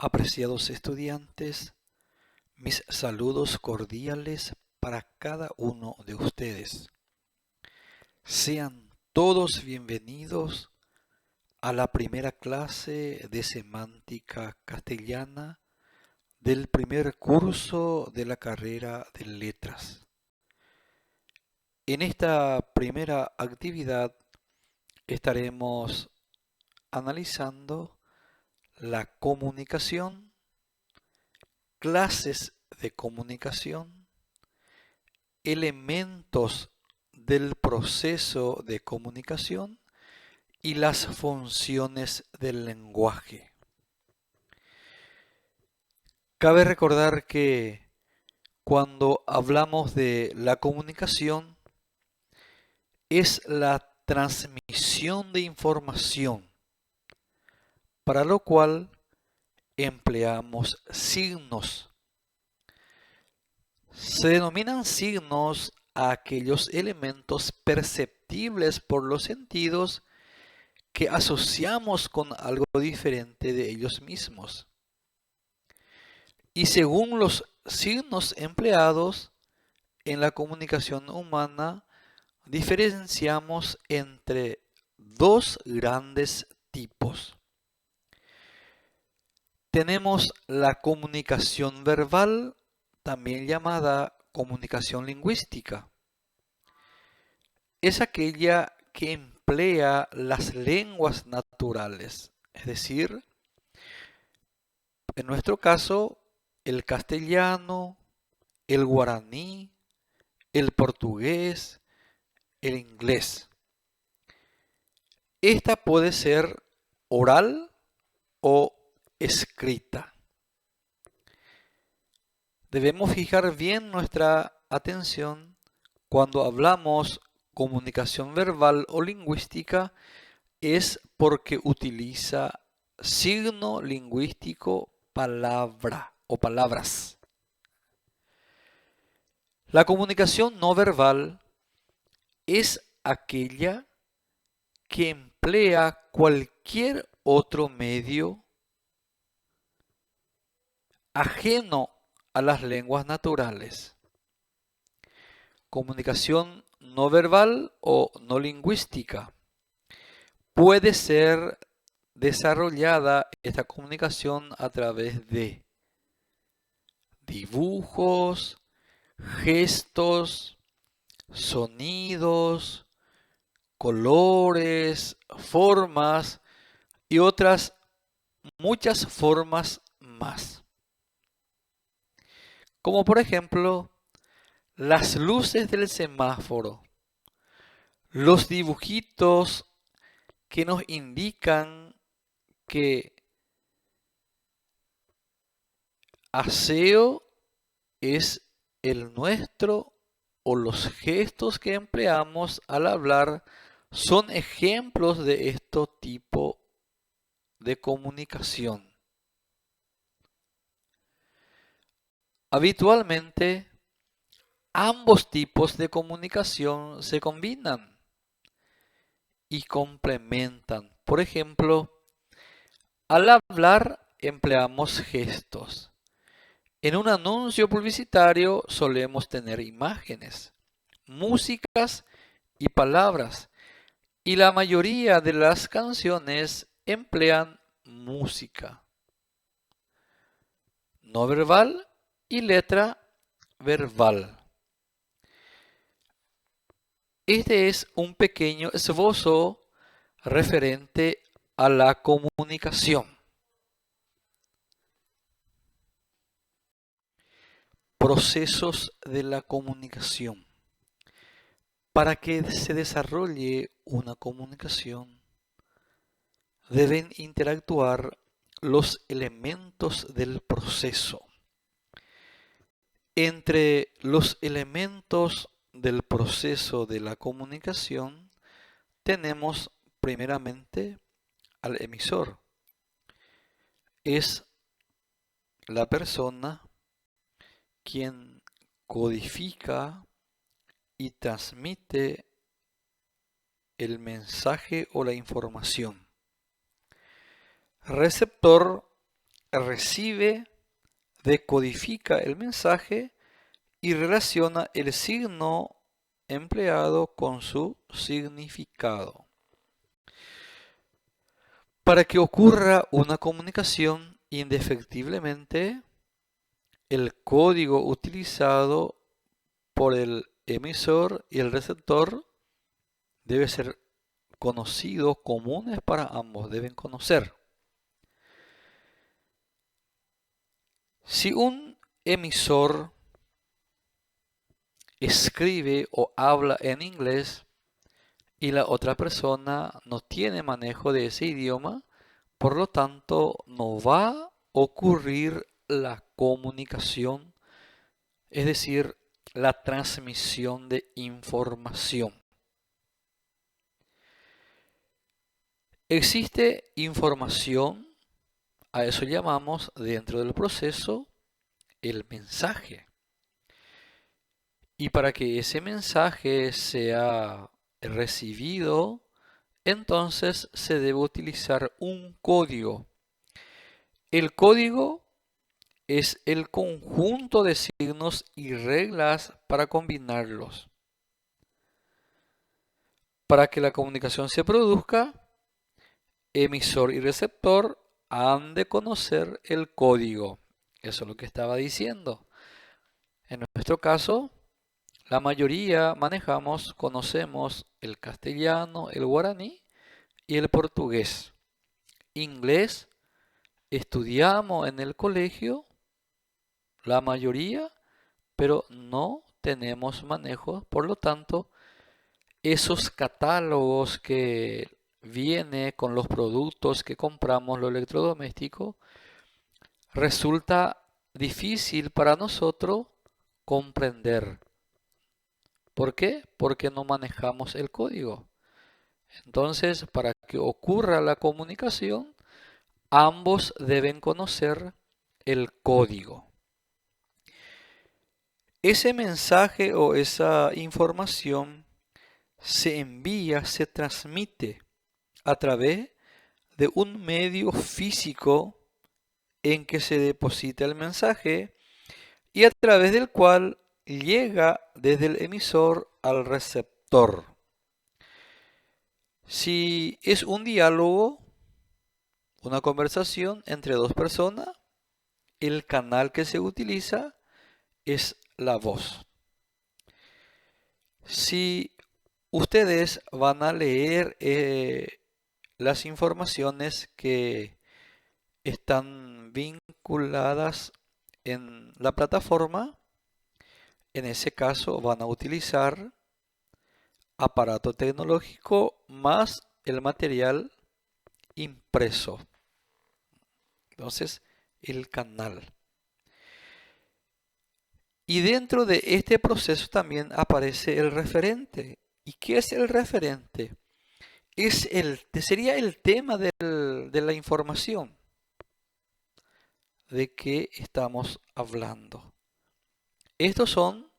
Apreciados estudiantes, mis saludos cordiales para cada uno de ustedes. Sean todos bienvenidos a la primera clase de semántica castellana del primer curso de la carrera de letras. En esta primera actividad estaremos analizando la comunicación, clases de comunicación, elementos del proceso de comunicación y las funciones del lenguaje. Cabe recordar que cuando hablamos de la comunicación es la transmisión de información, para lo cual empleamos signos. Se denominan signos a aquellos elementos perceptibles por los sentidos que asociamos con algo diferente de ellos mismos. Y según los signos empleados en la comunicación humana, diferenciamos entre dos grandes tipos. Tenemos la comunicación verbal, también llamada comunicación lingüística. Es aquella que emplea las lenguas naturales, es decir, en nuestro caso, el castellano, el guaraní, el portugués, el inglés. Esta puede ser oral o escrita. Debemos fijar bien nuestra atención cuando hablamos comunicación verbal o lingüística, es porque utiliza signo lingüístico palabra o palabras. La comunicación no verbal es aquella que emplea cualquier otro medio ajeno a las lenguas naturales. Comunicación no verbal o no lingüística. Puede ser desarrollada esta comunicación a través de dibujos, gestos, sonidos, colores, formas y otras muchas formas más. Como por ejemplo, las luces del semáforo, los dibujitos que nos indican que aseo es el nuestro, o los gestos que empleamos al hablar son ejemplos de este tipo de comunicación. Habitualmente, ambos tipos de comunicación se combinan y complementan. Por ejemplo, al hablar empleamos gestos. En un anuncio publicitario solemos tener imágenes, músicas y palabras, y la mayoría de las canciones emplean música no verbal y letra verbal. Este es un pequeño esbozo referente a la comunicación. Procesos de la comunicación. Para que se desarrolle una comunicación, deben interactuar los elementos del proceso. Entre los elementos del proceso de la comunicación tenemos primeramente al emisor. Es la persona quien codifica y transmite el mensaje o la información. Receptor recibe, decodifica el mensaje y relaciona el signo empleado con su significado. Para que ocurra una comunicación indefectiblemente, el código utilizado por el emisor y el receptor debe ser conocido, comunes para ambos, deben conocer. Si un emisor escribe o habla en inglés y la otra persona no tiene manejo de ese idioma, por lo tanto no va a ocurrir la comunicación, es decir, la transmisión de información. Existe información, a eso llamamos dentro del proceso el mensaje. Y para que ese mensaje sea recibido, entonces se debe utilizar un código. El código es el conjunto de signos y reglas para combinarlos. Para que la comunicación se produzca, emisor y receptor han de conocer el código. Eso es lo que estaba diciendo. En nuestro caso, la mayoría conocemos el castellano, el guaraní y el portugués. Inglés estudiamos en el colegio, la mayoría, pero no tenemos manejo. Por lo tanto, esos catálogos que viene con los productos que compramos, lo electrodoméstico, resulta difícil para nosotros comprender. ¿Por qué? Porque no manejamos el código. Entonces, para que ocurra la comunicación, ambos deben conocer el código. Ese mensaje o esa información se envía, se transmite a través de un medio físico en que se deposita el mensaje y a través del cual llega desde el emisor al receptor. Si es un diálogo, una conversación entre dos personas, el canal que se utiliza es la voz. Si ustedes van a leer las informaciones que están vinculadas en la plataforma, en ese caso van a utilizar aparato tecnológico más el material impreso. Entonces, el canal. Y dentro de este proceso también aparece el referente. ¿Y qué es el referente? Sería el tema de la información. ¿De qué estamos hablando? Estos son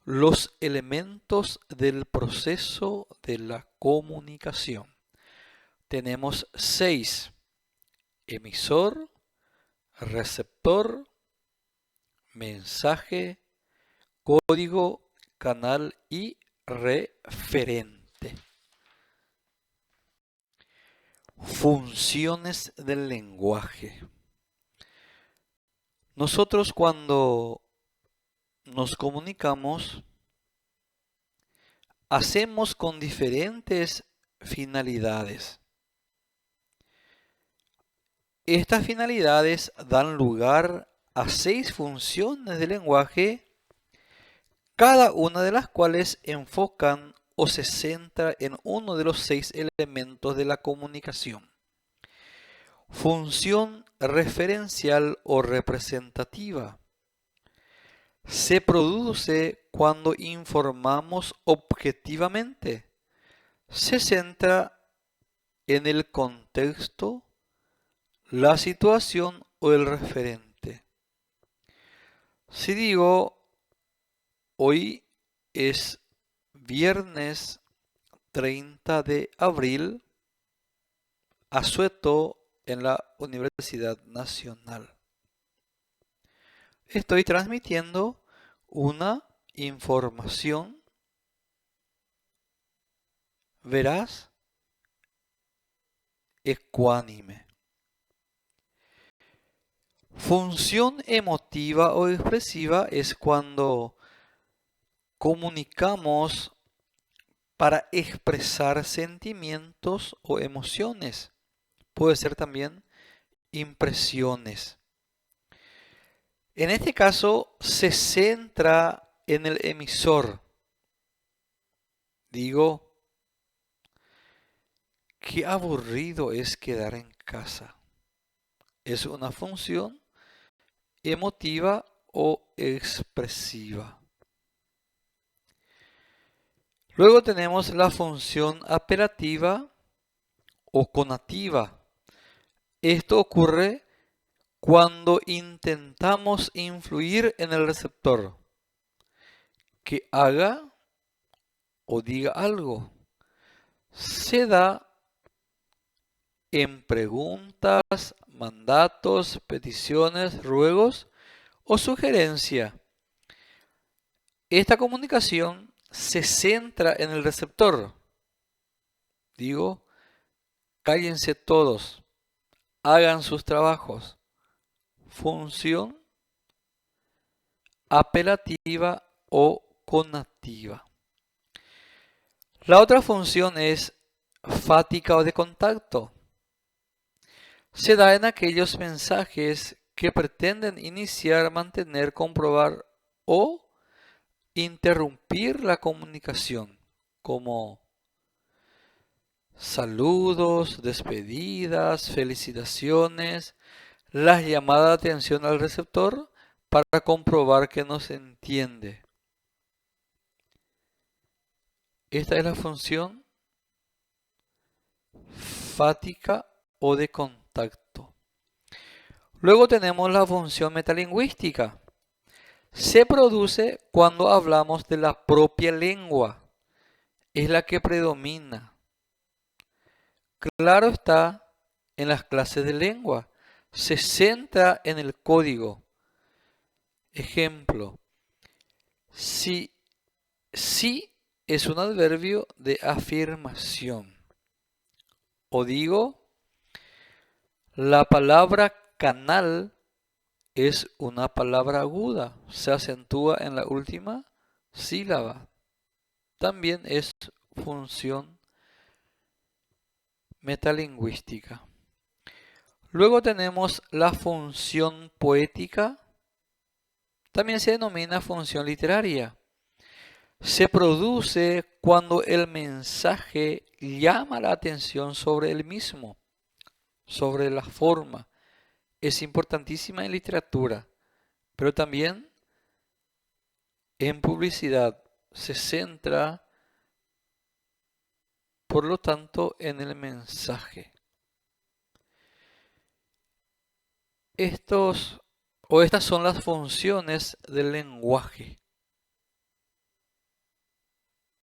los elementos del proceso de la comunicación. Tenemos 6: emisor, receptor, mensaje, código, canal y referente. Funciones del lenguaje. Nosotros cuando nos comunicamos, hacemos con diferentes finalidades. Estas finalidades dan lugar a 6 funciones del lenguaje, cada una de las cuales enfocan o se centra en uno de los 6 elementos de la comunicación. Función referencial o representativa. Se produce cuando informamos objetivamente. Se centra en el contexto, la situación o el referente. Si digo, hoy es viernes 30 de abril, asueto en la Universidad Nacional. Estoy transmitiendo una información veraz, ecuánime. Función emotiva o expresiva es cuando comunicamos para expresar sentimientos o emociones. Puede ser también impresiones. En este caso se centra en el emisor. Digo, qué aburrido es quedar en casa. Es una función emotiva o expresiva. Luego tenemos la función apelativa o conativa. Esto ocurre cuando intentamos influir en el receptor que haga o diga algo. Se da en preguntas, mandatos, peticiones, ruegos o sugerencia. Esta comunicación se centra en el receptor. Digo, cállense todos, hagan sus trabajos. Función apelativa o conativa. La otra función es fática o de contacto. Se da en aquellos mensajes que pretenden iniciar, mantener, comprobar o interrumpir la comunicación, como saludos, despedidas, felicitaciones, las llamadas de atención al receptor para comprobar que nos entiende. Esta es la función fática o de contacto. Luego tenemos la función metalingüística. Se produce cuando hablamos de la propia lengua. Es la que predomina. Claro está, en las clases de lengua. Se centra en el código. Ejemplo. Si es un adverbio de afirmación. O digo, la palabra canal es una palabra aguda. Se acentúa en la última sílaba. También es función metalingüística. Luego tenemos la función poética. También se denomina función literaria. Se produce cuando el mensaje llama la atención sobre el mismo, sobre la forma. Es importantísima en literatura, pero también en publicidad. Se centra, por lo tanto, en el mensaje. Estas son las funciones del lenguaje.